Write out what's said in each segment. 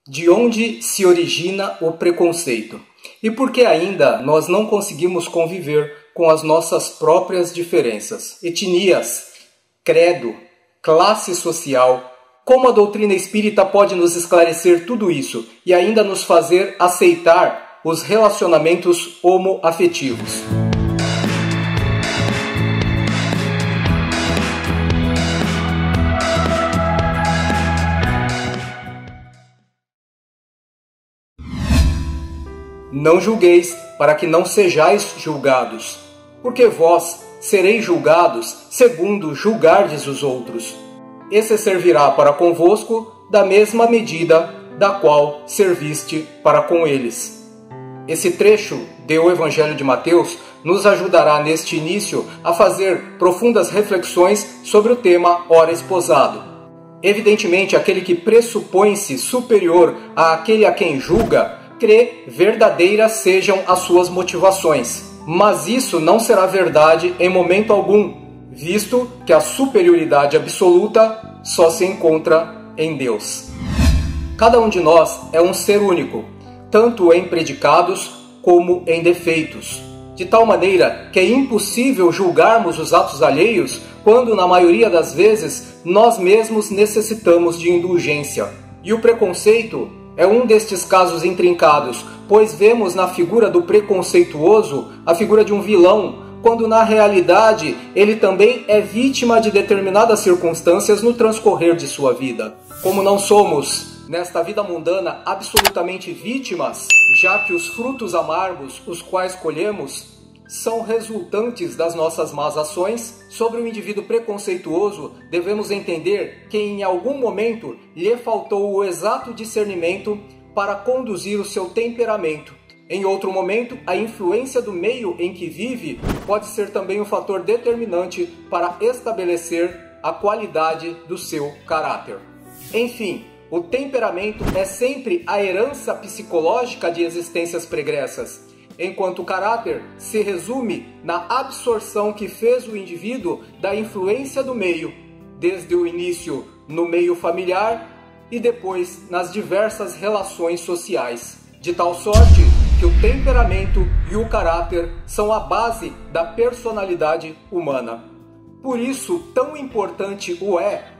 De onde se origina o preconceito? E por que ainda nós não conseguimos conviver com as nossas próprias diferenças? Etnias, credo, classe social. Como a doutrina espírita pode nos esclarecer tudo isso e ainda nos fazer aceitar os relacionamentos homoafetivos? Não julgueis, para que não sejais julgados, porque vós sereis julgados segundo julgardes os outros. Esse servirá para convosco da mesma medida da qual serviste para com eles. Esse trecho do Evangelho de Mateus nos ajudará neste início a fazer profundas reflexões sobre o tema ora esposado. Evidentemente, aquele que pressupõe-se superior àquele a quem julga, crê verdadeiras sejam as suas motivações. Mas isso não será verdade em momento algum, visto que a superioridade absoluta só se encontra em Deus. Cada um de nós é um ser único, tanto em predicados como em defeitos, de tal maneira que é impossível julgarmos os atos alheios quando, na maioria das vezes, nós mesmos necessitamos de indulgência. E o preconceito é um destes casos intrincados, pois vemos na figura do preconceituoso a figura de um vilão, quando na realidade ele também é vítima de determinadas circunstâncias no transcorrer de sua vida. Como não somos, nesta vida mundana, absolutamente vítimas, já que os frutos amargos, os quais colhemos, são resultantes das nossas más ações, sobre o indivíduo preconceituoso devemos entender que em algum momento lhe faltou o exato discernimento para conduzir o seu temperamento. Em outro momento, a influência do meio em que vive pode ser também um fator determinante para estabelecer a qualidade do seu caráter. Enfim, o temperamento é sempre a herança psicológica de existências pregressas, enquanto o caráter se resume na absorção que fez o indivíduo da influência do meio, desde o início no meio familiar e depois nas diversas relações sociais, de tal sorte que o temperamento e o caráter são a base da personalidade humana. Por isso, tão importante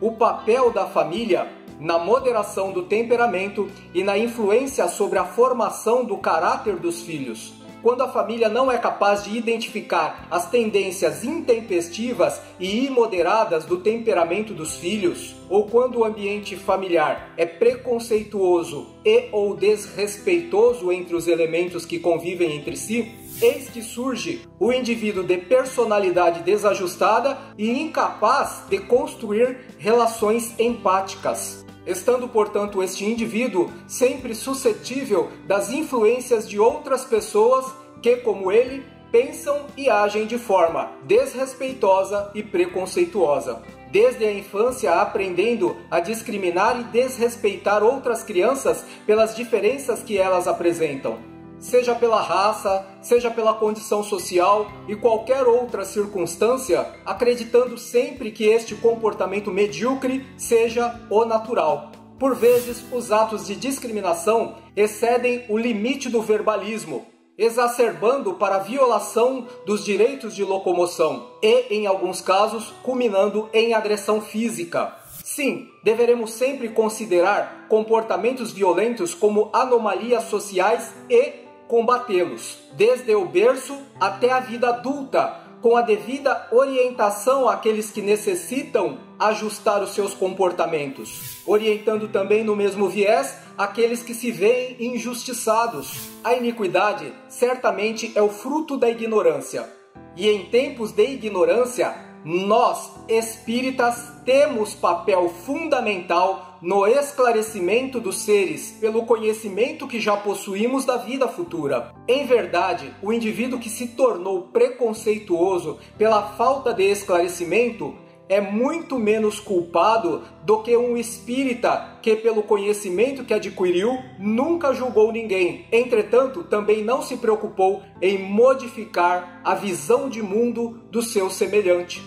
o papel da família na moderação do temperamento e na influência sobre a formação do caráter dos filhos. Quando a família não é capaz de identificar as tendências intempestivas e imoderadas do temperamento dos filhos, ou quando o ambiente familiar é preconceituoso e ou desrespeitoso entre os elementos que convivem entre si, eis que surge o indivíduo de personalidade desajustada e incapaz de construir relações empáticas, estando, portanto, este indivíduo sempre suscetível das influências de outras pessoas que, como ele, pensam e agem de forma desrespeitosa e preconceituosa. Desde a infância, aprendendo a discriminar e desrespeitar outras crianças pelas diferenças que elas apresentam, seja pela raça, seja pela condição social e qualquer outra circunstância, acreditando sempre que este comportamento medíocre seja o natural. Por vezes, os atos de discriminação excedem o limite do verbalismo, exacerbando para a violação dos direitos de locomoção e, em alguns casos, culminando em agressão física. Sim, deveremos sempre considerar comportamentos violentos como anomalias sociais e combatê-los, desde o berço até a vida adulta, com a devida orientação àqueles que necessitam ajustar os seus comportamentos, orientando também no mesmo viés aqueles que se veem injustiçados. A iniquidade certamente é o fruto da ignorância, e em tempos de ignorância, nós, espíritas, temos papel fundamental no esclarecimento dos seres pelo conhecimento que já possuímos da vida futura. Em verdade, o indivíduo que se tornou preconceituoso pela falta de esclarecimento é muito menos culpado do que um espírita que, pelo conhecimento que adquiriu, nunca julgou ninguém. Entretanto, também não se preocupou em modificar a visão de mundo do seu semelhante.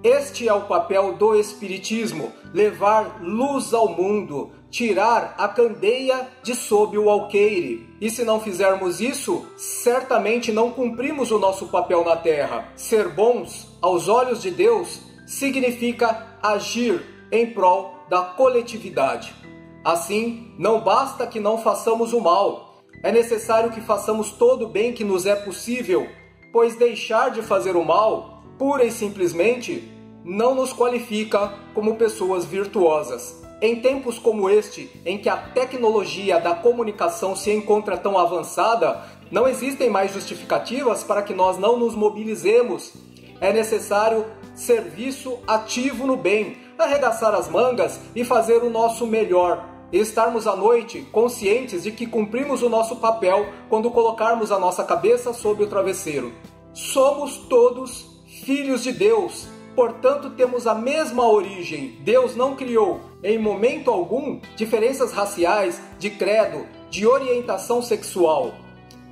Este é o papel do Espiritismo, levar luz ao mundo, tirar a candeia de sob o alqueire. E se não fizermos isso, certamente não cumprimos o nosso papel na terra. Ser bons, aos olhos de Deus, significa agir em prol da coletividade. Assim, não basta que não façamos o mal, é necessário que façamos todo o bem que nos é possível, pois deixar de fazer o mal, pura e simplesmente, não nos qualifica como pessoas virtuosas. Em tempos como este, em que a tecnologia da comunicação se encontra tão avançada, não existem mais justificativas para que nós não nos mobilizemos. É necessário serviço ativo no bem, arregaçar as mangas e fazer o nosso melhor. E estarmos à noite conscientes de que cumprimos o nosso papel quando colocarmos a nossa cabeça sobre o travesseiro. Somos todos filhos de Deus, portanto temos a mesma origem. Deus não criou, em momento algum, diferenças raciais, de credo, de orientação sexual.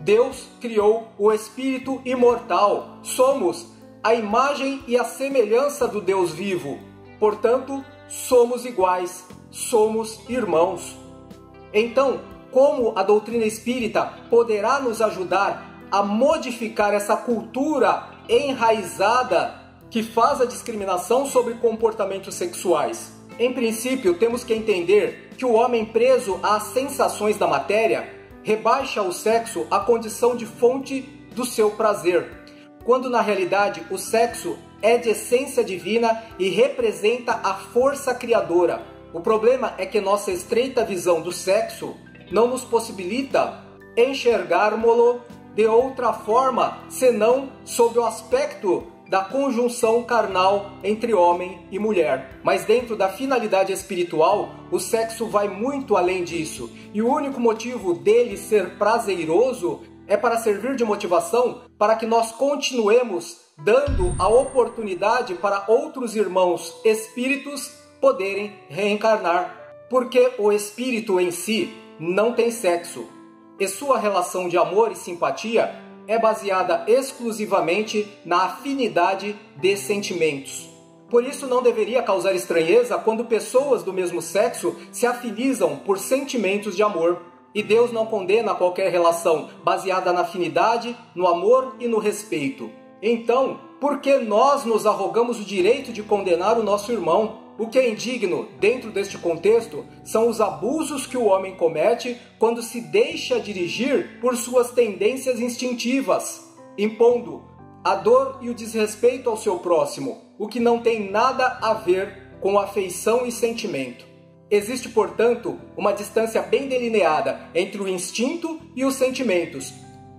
Deus criou o espírito imortal. Somos a imagem e a semelhança do Deus vivo. Portanto, somos iguais, somos irmãos. Então, como a doutrina espírita poderá nos ajudar a modificar essa cultura enraizada que faz a discriminação sobre comportamentos sexuais? Em princípio, temos que entender que o homem preso às sensações da matéria rebaixa o sexo à condição de fonte do seu prazer, quando na realidade o sexo é de essência divina e representa a força criadora. O problema é que nossa estreita visão do sexo não nos possibilita enxergarmos-lo de outra forma, senão sob o aspecto da conjunção carnal entre homem e mulher. Mas dentro da finalidade espiritual, o sexo vai muito além disso, e o único motivo dele ser prazeroso é para servir de motivação para que nós continuemos dando a oportunidade para outros irmãos espíritos poderem reencarnar. Porque o espírito em si não tem sexo, e sua relação de amor e simpatia é baseada exclusivamente na afinidade de sentimentos. Por isso não deveria causar estranheza quando pessoas do mesmo sexo se afinizam por sentimentos de amor. E Deus não condena qualquer relação baseada na afinidade, no amor e no respeito. Então, por que nós nos arrogamos o direito de condenar o nosso irmão? O que é indigno dentro deste contexto são os abusos que o homem comete quando se deixa dirigir por suas tendências instintivas, impondo a dor e o desrespeito ao seu próximo, o que não tem nada a ver com afeição e sentimento. Existe, portanto, uma distância bem delineada entre o instinto e os sentimentos.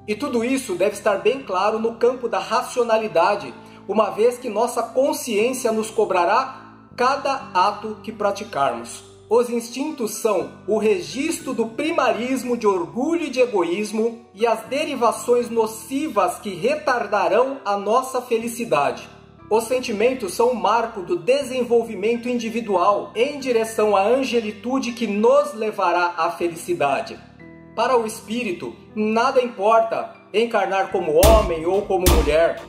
E tudo isso deve estar bem claro no campo da racionalidade, uma vez que nossa consciência nos cobrará cada ato que praticarmos. Os instintos são o registro do primarismo de orgulho e de egoísmo e as derivações nocivas que retardarão a nossa felicidade. Os sentimentos são o marco do desenvolvimento individual em direção à angelitude que nos levará à felicidade. Para o espírito, nada importa encarnar como homem ou como mulher.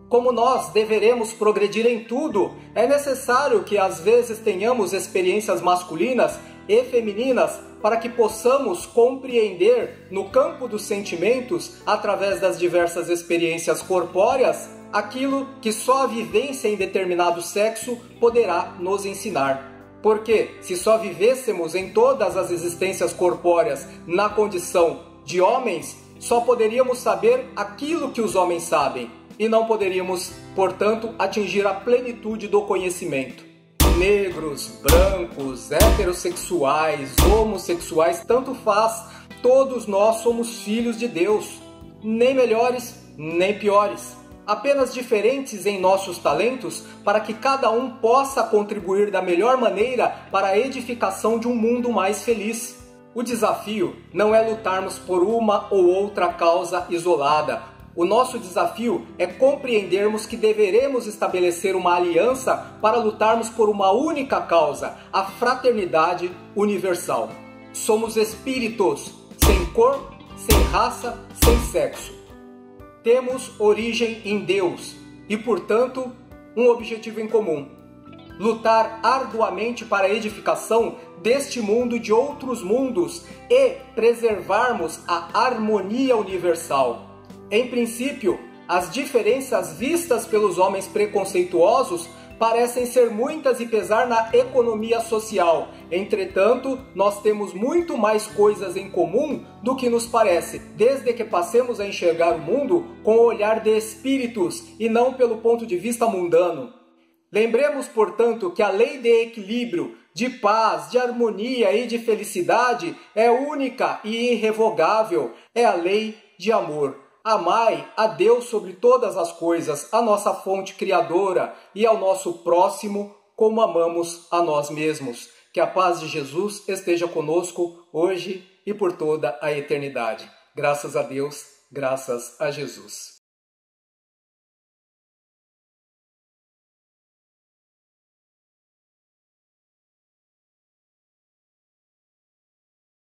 Como nós deveremos progredir em tudo, é necessário que às vezes tenhamos experiências masculinas e femininas para que possamos compreender no campo dos sentimentos, através das diversas experiências corpóreas, aquilo que só a vivência em determinado sexo poderá nos ensinar. Porque se só vivêssemos em todas as existências corpóreas na condição de homens, só poderíamos saber aquilo que os homens sabem, e não poderíamos, portanto, atingir a plenitude do conhecimento. Negros, brancos, heterossexuais, homossexuais, tanto faz, todos nós somos filhos de Deus, nem melhores, nem piores, apenas diferentes em nossos talentos para que cada um possa contribuir da melhor maneira para a edificação de um mundo mais feliz. O desafio não é lutarmos por uma ou outra causa isolada. O nosso desafio é compreendermos que deveremos estabelecer uma aliança para lutarmos por uma única causa, a fraternidade universal. Somos espíritos, sem cor, sem raça, sem sexo. Temos origem em Deus e, portanto, um objetivo em comum: lutar arduamente para a edificação deste mundo e de outros mundos e preservarmos a harmonia universal. Em princípio, as diferenças vistas pelos homens preconceituosos parecem ser muitas e pesar na economia social. Entretanto, nós temos muito mais coisas em comum do que nos parece, desde que passemos a enxergar o mundo com o olhar de espíritos e não pelo ponto de vista mundano. Lembremos, portanto, que a lei de equilíbrio, de paz, de harmonia e de felicidade é única e irrevogável, é a lei de amor. Amai a Deus sobre todas as coisas, a nossa fonte criadora, e ao nosso próximo como amamos a nós mesmos. Que a paz de Jesus esteja conosco hoje e por toda a eternidade. Graças a Deus, graças a Jesus.